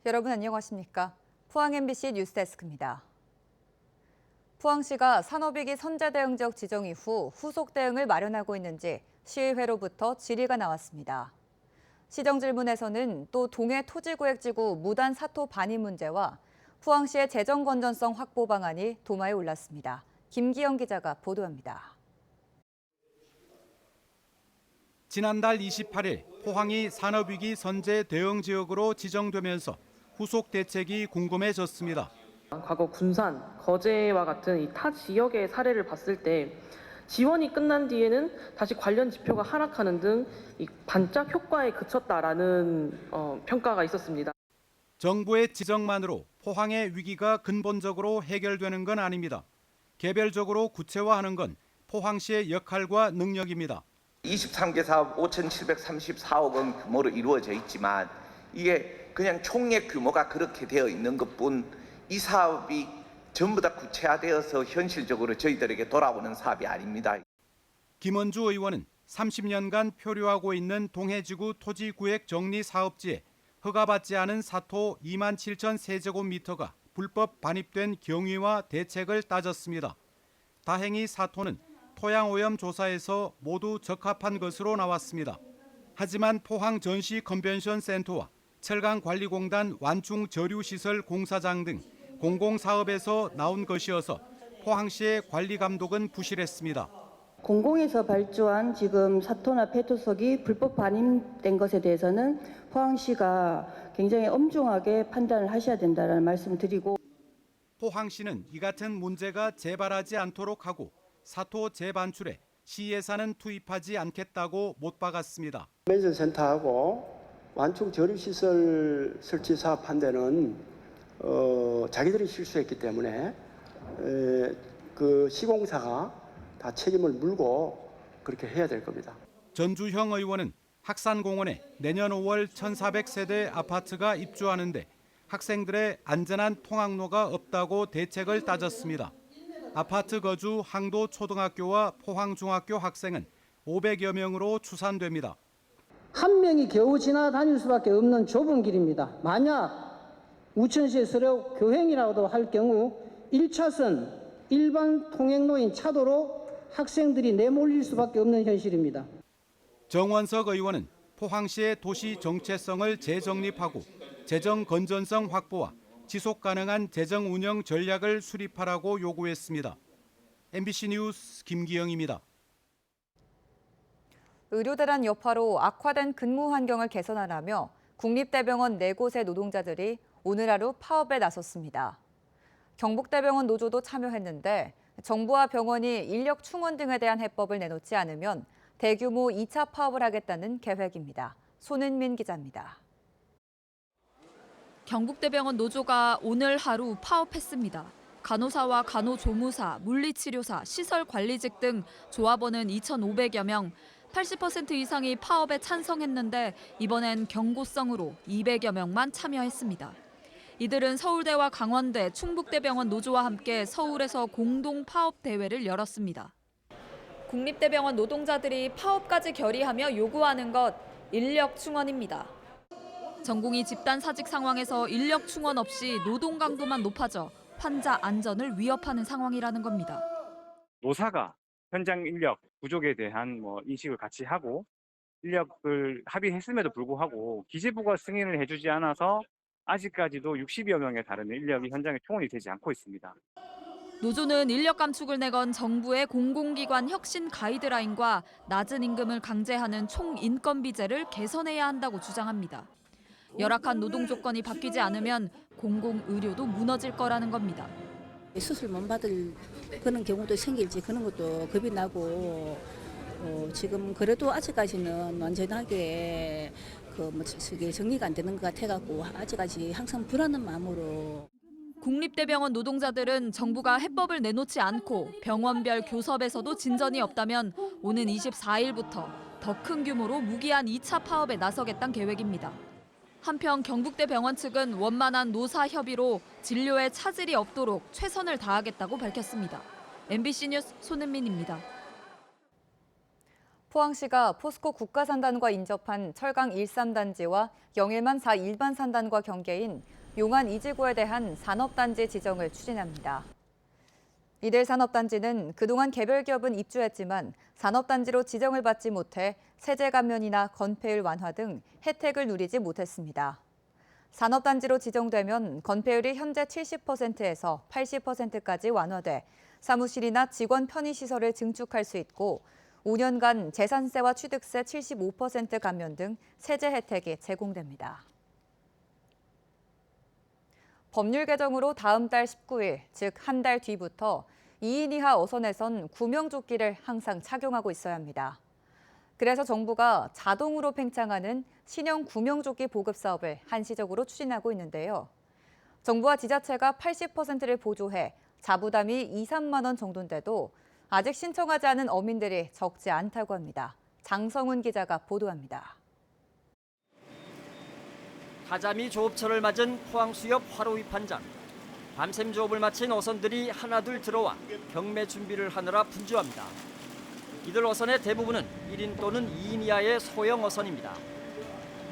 여러분 안녕하십니까? 포항 MBC 뉴스데스크입니다. 포항시가 산업위기 선제대응지역 지정 이후 후속 대응을 마련하고 있는지 시의회로부터 질의가 나왔습니다. 시정 질문에서는 또 동해 토지구획지구 무단 사토 반입 문제와 포항시의 재정 건전성 확보 방안이 도마에 올랐습니다. 김기영 기자가 보도합니다. 지난달 28일 포항이 산업위기 선제 대응 지역으로 지정되면서 후속 대책이 궁금해졌습니다. 과거 군산, 거제와 같은 이 타 지역의 사례를 봤을 때 지원이 끝난 뒤에는 다시 관련 지표가 하락하는 등 이 반짝 효과에 그쳤다라는 평가가 있었습니다. 정부의 지정만으로 포항의 위기가 근본적으로 해결되는 건 아닙니다. 개별적으로 구체화하는 건 포항시의 역할과 능력입니다. 23개 사업 5,734억 원 규모로 이루어져 있지만 이게 그냥 총액 규모가 그렇게 되어 있는 것뿐 이 사업이 전부 다 구체화되어서 현실적으로 저희들에게 돌아오는 사업이 아닙니다. 김원주 의원은 30년간 표류하고 있는 동해지구 토지구획 정리 사업지에 허가받지 않은 사토 2만 7천 세제곱미터가 불법 반입된 경위와 대책을 따졌습니다. 다행히 사토는 토양오염 조사에서 모두 적합한 것으로 나왔습니다. 하지만 포항 전시 컨벤션 센터와 철강관리공단 완충저류시설 공사장 등 공공사업에서 나온 것이어서 포항시의 관리 감독은 부실했습니다. 공공에서 발주한 지금 사토나 폐토석이 불법 반입된 것에 대해서는 포항시가 굉장히 엄중하게 판단을 하셔야 된다는 말씀을 드리고, 포항시는 이 같은 문제가 재발하지 않도록 하고 사토 재반출에 시 예산은 투입하지 않겠다고 못 박았습니다. 컨벤션 센터하고 완충 저류시설 설치 사업한 데는 자기들이 실수했기 때문에 그 시공사가 다 책임을 물고 그렇게 해야 될 겁니다. 전주형 의원은 학산공원에 내년 5월 1,400세대 아파트가 입주하는데 학생들의 안전한 통학로가 없다고 대책을 따졌습니다. 아파트 거주 항도 초등학교와 포항중학교 학생은 500여 명으로 추산됩니다. 한 명이 겨우 지나다닐 수밖에 없는 좁은 길입니다. 만약 우천시의 서로 교행이라도 할 경우 1차선 일반 통행로인 차도로 학생들이 내몰릴 수밖에 없는 현실입니다. 정원석 의원은 포항시의 도시 정체성을 재정립하고 재정 건전성 확보와 지속 가능한 재정 운영 전략을 수립하라고 요구했습니다. MBC 뉴스 김기영입니다. 의료대란 여파로 악화된 근무 환경을 개선하라며 국립대병원 4곳의 노동자들이 오늘 하루 파업에 나섰습니다. 경북대병원 노조도 참여했는데 정부와 병원이 인력 충원 등에 대한 해법을 내놓지 않으면 대규모 2차 파업을 하겠다는 계획입니다. 손은민 기자입니다. 경북대병원 노조가 오늘 하루 파업했습니다. 간호사와 간호조무사, 물리치료사, 시설관리직 등 조합원은 2,500여 명, 80% 이상이 파업에 찬성했는데 이번엔 경고성으로 200여 명만 참여했습니다. 이들은 서울대와 강원대, 충북대병원 노조와 함께 서울에서 공동 파업 대회를 열었습니다. 국립대병원 노동자들이 파업까지 결의하며 요구하는 것, 인력 충원입니다. 전공의 집단 사직 상황에서 인력 충원 없이 노동 강도만 높아져 환자 안전을 위협하는 상황이라는 겁니다. 노사가 현장 인력 부족에 대한 인식을 같이 하고 인력을 합의했음에도 불구하고 기재부가 승인을 해주지 않아서 아직까지도 60여 명에 달하는 인력이 현장에 충원이 되지 않고 있습니다. 노조는 인력 감축을 내건 정부의 공공기관 혁신 가이드라인과 낮은 임금을 강제하는 총인건비제를 개선해야 한다고 주장합니다. 열악한 노동 조건이 바뀌지 않으면 공공의료도 무너질 거라는 겁니다. 수술 못 받을 그런 경우도 생길지 그런 것도 겁이 나고 지금 그래도 아직까지는 완전하게 정리가 안 되는 것 같아갖고 아직까지 항상 불안한 마음으로. 국립대병원 노동자들은 정부가 해법을 내놓지 않고 병원별 교섭에서도 진전이 없다면 오는 24일부터 더 큰 규모로 무기한 2차 파업에 나서겠다는 계획입니다. 한편 경북대병원 측은 원만한 노사 협의로 진료에 차질이 없도록 최선을 다하겠다고 밝혔습니다. MBC 뉴스 손은민입니다. 포항시가 포스코 국가산단과 인접한 철강 13단지와 영일만 4 일반 산단과 경계인 용안 2지구에 대한 산업단지 지정을 추진합니다. 이들 산업단지는 그동안 개별 기업은 입주했지만 산업단지로 지정을 받지 못해 세제 감면이나 건폐율 완화 등 혜택을 누리지 못했습니다. 산업단지로 지정되면 건폐율이 현재 70%에서 80%까지 완화돼 사무실이나 직원 편의시설을 증축할 수 있고 5년간 재산세와 취득세 75% 감면 등 세제 혜택이 제공됩니다. 법률 개정으로 다음 달 19일, 즉 한 달 뒤부터 2인 이하 어선에선 구명조끼를 항상 착용하고 있어야 합니다. 그래서 정부가 자동으로 팽창하는 신형 구명조끼 보급 사업을 한시적으로 추진하고 있는데요. 정부와 지자체가 80%를 보조해 자부담이 2, 3만 원 정도인데도 아직 신청하지 않은 어민들이 적지 않다고 합니다. 장성훈 기자가 보도합니다. 가자미 조업철을 맞은 포항수협 화로위 판장. 밤샘 조업을 마친 어선들이 하나둘 들어와 경매 준비를 하느라 분주합니다. 이들 어선의 대부분은 1인 또는 2인 이하의 소형 어선입니다.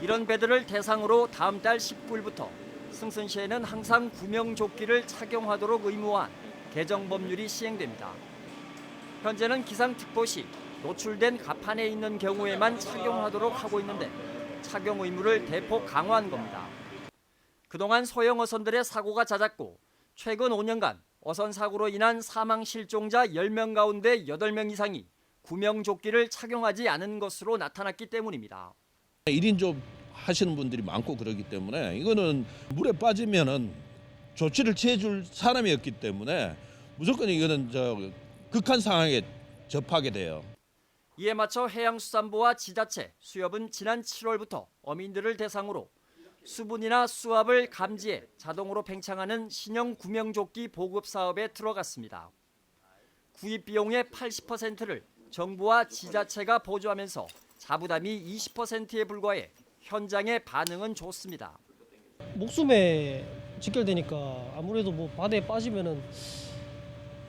이런 배들을 대상으로 다음 달 19일부터 승선시에는 항상 구명조끼를 착용하도록 의무화한 개정 법률이 시행됩니다. 현재는 기상특보 시 노출된 갑판에 있는 경우에만 착용하도록 하고 있는데 착용 의무를 대폭 강화한 겁니다. 그동안 소형 어선들의 사고가 잦았고 최근 5년간 어선 사고로 인한 사망 실종자 10명 가운데 8명 이상이 구명조끼를 착용하지 않은 것으로 나타났기 때문입니다. 1인 조업 하시는 분들이 많고 그러기 때문에 이거는 물에 빠지면은 조치를 취해줄 사람이 없기 때문에 무조건 이거는 극한 상황에 접하게 돼요. 이에 맞춰 해양수산부와 지자체, 수협은 지난 7월부터 어민들을 대상으로 수분이나 수압을 감지해 자동으로 팽창하는 신형 구명조끼 보급 사업에 들어갔습니다. 구입 비용의 80%를 정부와 지자체가 보조하면서 자부담이 20%에 불과해 현장의 반응은 좋습니다. 목숨에 직결되니까 아무래도 뭐 바다에 빠지면은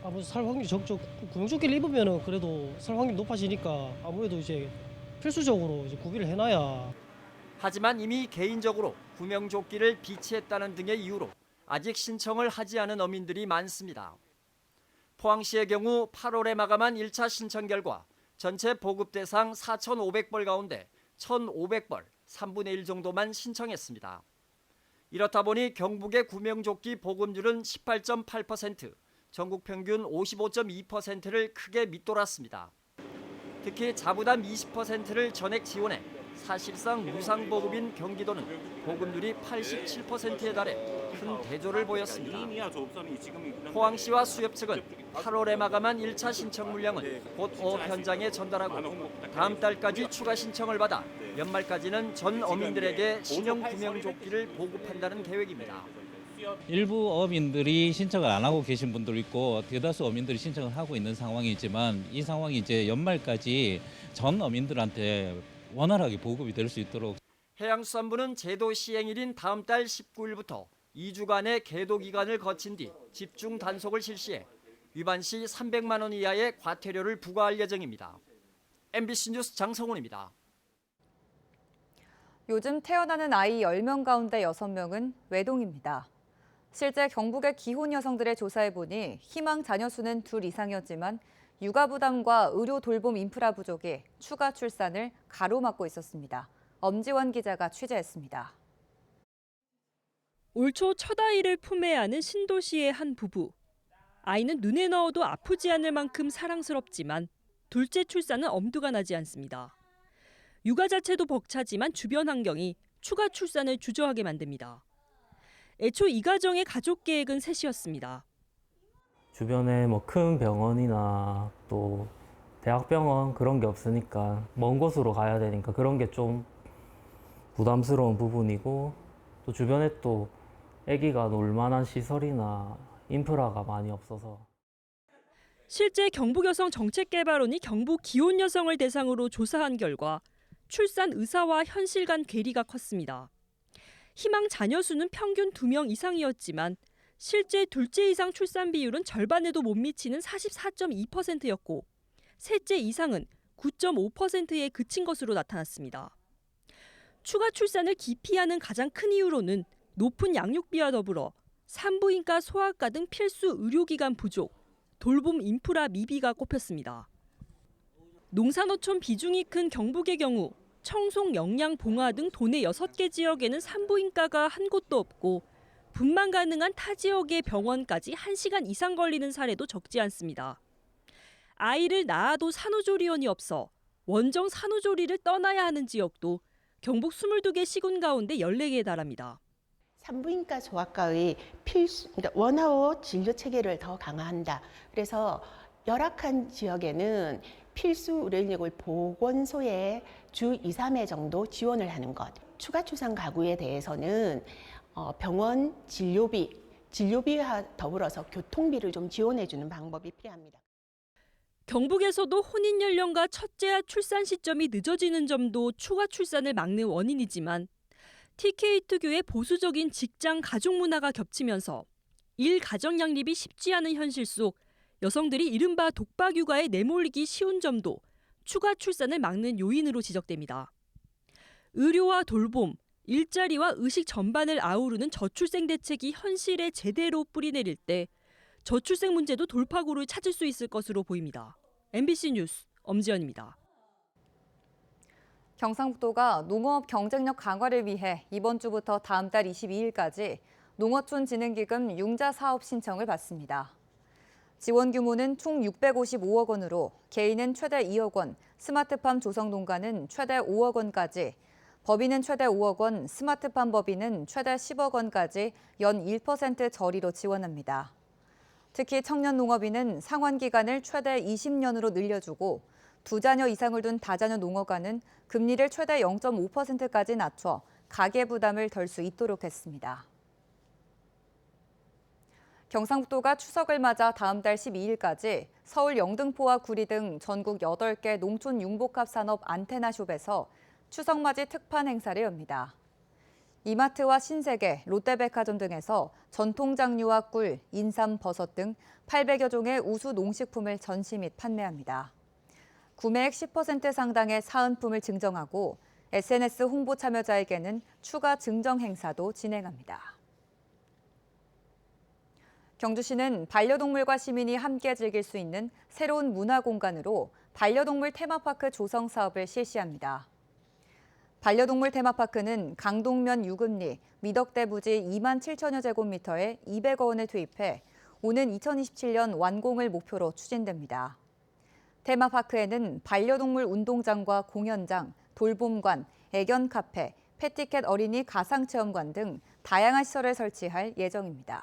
아무래도 살 확률이 적죠. 구명조끼를 입으면은 그래도 살 확률이 높아지니까 아무래도 이제 필수적으로 이제 구비를 해놔야. 하지만 이미 개인적으로 구명조끼를 비치했다는 등의 이유로 아직 신청을 하지 않은 어민들이 많습니다. 포항시의 경우 8월에 마감한 1차 신청 결과 전체 보급 대상 4,500벌 가운데 1,500벌, 3분의 1 정도만 신청했습니다. 이렇다 보니 경북의 구명조끼 보급률은 18.8%, 전국 평균 55.2%를 크게 밑돌았습니다. 특히 자부담 20%를 전액 지원해 사실상 무상보급인 경기도는 보급률이 87%에 달해 큰 대조를 보였습니다. 포항시와 수협 측은 8월에 마감한 1차 신청 물량은 곧 현장에 전달하고 다음 달까지 추가 신청을 받아 연말까지는 전 어민들에게 신형 구명조끼를 보급한다는 계획입니다. 일부 어민들이 신청을 안 하고 계신 분도 있고 대다수 어민들이 신청을 하고 있는 상황이지만 이 상황이 이제 연말까지 전 어민들한테 원활하게 보급이 될 수 있도록. 해양수산부는 제도 시행일인 다음 달 19일부터 2주간의 계도 기간을 거친 뒤 집중 단속을 실시해 위반 시 300만 원 이하의 과태료를 부과할 예정입니다. MBC 뉴스 장성훈입니다. 요즘 태어나는 아이 10명 가운데 6명은 외동입니다. 실제 경북의 기혼 여성들의 조사해보니 희망 자녀 수는 2 이상이었지만 육아 부담과 의료 돌봄 인프라 부족이 추가 출산을 가로막고 있었습니다. 엄지원 기자가 취재했습니다. 올 초 첫 아이를 품에 안은 신도시의 한 부부. 아이는 눈에 넣어도 아프지 않을 만큼 사랑스럽지만 둘째 출산은 엄두가 나지 않습니다. 육아 자체도 벅차지만 주변 환경이 추가 출산을 주저하게 만듭니다. 애초 이 가정의 가족 계획은 셋이었습니다. 주변에 뭐 큰 병원이나 또 대학병원 그런 게 없으니까 먼 곳으로 가야 되니까 그런 게 좀 부담스러운 부분이고 또 주변에 또 아기가 놀 만한 시설이나 인프라가 많이 없어서. 실제 경북여성정책개발원이 경북 기혼 여성을 대상으로 조사한 결과 출산 의사와 현실 간 괴리가 컸습니다. 희망 자녀 수는 평균 2명 이상이었지만 실제 둘째 이상 출산 비율은 절반에도 못 미치는 44.2%였고 셋째 이상은 9.5%에 그친 것으로 나타났습니다. 추가 출산을 기피하는 가장 큰 이유로는 높은 양육비와 더불어 산부인과, 소아과 등 필수 의료기관 부족, 돌봄 인프라 미비가 꼽혔습니다. 농산어촌 비중이 큰 경북의 경우 청송, 영양, 봉화 등 도내 6개 지역에는 산부인과가 한 곳도 없고 분만 가능한 타 지역의 병원까지 1시간 이상 걸리는 사례도 적지 않습니다. 아이를 낳아도 산후조리원이 없어 원정 산후조리를 떠나야 하는 지역도 경북 22개 시군 가운데 14개에 달합니다. 산부인과, 소아과의 원아웃 진료 체계를 더 강화한다. 그래서 열악한 지역에는 필수 의료 인력을 보건소에 주 2, 3회 정도 지원을 하는 것. 추가 출산 가구에 대해서는 병원 진료비와 더불어서 교통비를 좀 지원해주는 방법이 필요합니다. 경북에서도 혼인 연령과 첫째아 출산 시점이 늦어지는 점도 추가 출산을 막는 원인이지만 TK 특유의 보수적인 직장 가족 문화가 겹치면서 일가정 양립이 쉽지 않은 현실 속 여성들이 이른바 독박 육아에 내몰리기 쉬운 점도 추가 출산을 막는 요인으로 지적됩니다. 의료와 돌봄, 일자리와 의식 전반을 아우르는 저출생 대책이 현실에 제대로 뿌리내릴 때 저출생 문제도 돌파구를 찾을 수 있을 것으로 보입니다. MBC 뉴스 엄지연입니다. 경상북도가 농업 경쟁력 강화를 위해 이번 주부터 다음 달 22일까지 농어촌진흥기금 융자 사업 신청을 받습니다. 지원 규모는 총 655억 원으로 개인은 최대 2억 원, 스마트팜 조성농가는 최대 5억 원까지, 법인은 최대 5억 원, 스마트팜 법인은 최대 10억 원까지 연 1% 저리로 지원합니다. 특히 청년 농업인은 상환 기간을 최대 20년으로 늘려주고 2자녀 이상을 둔 다자녀 농어가는 금리를 최대 0.5%까지 낮춰 가계 부담을 덜 수 있도록 했습니다. 경상북도가 추석을 맞아 다음 달 12일까지 서울 영등포와 구리 등 전국 8개 농촌 융복합 산업 안테나숍에서 추석맞이 특판 행사를 엽니다. 이마트와 신세계, 롯데백화점 등에서 전통 장류와 꿀, 인삼, 버섯 등 800여 종의 우수 농식품을 전시 및 판매합니다. 구매액 10% 상당의 사은품을 증정하고 SNS 홍보 참여자에게는 추가 증정 행사도 진행합니다. 경주시는 반려동물과 시민이 함께 즐길 수 있는 새로운 문화 공간으로 반려동물 테마파크 조성 사업을 실시합니다. 반려동물 테마파크는 강동면 유금리, 미덕대 부지 2만 7천여 제곱미터에 200억 원을 투입해 오는 2027년 완공을 목표로 추진됩니다. 테마파크에는 반려동물 운동장과 공연장, 돌봄관, 애견 카페, 패티캣 어린이 가상체험관 등 다양한 시설을 설치할 예정입니다.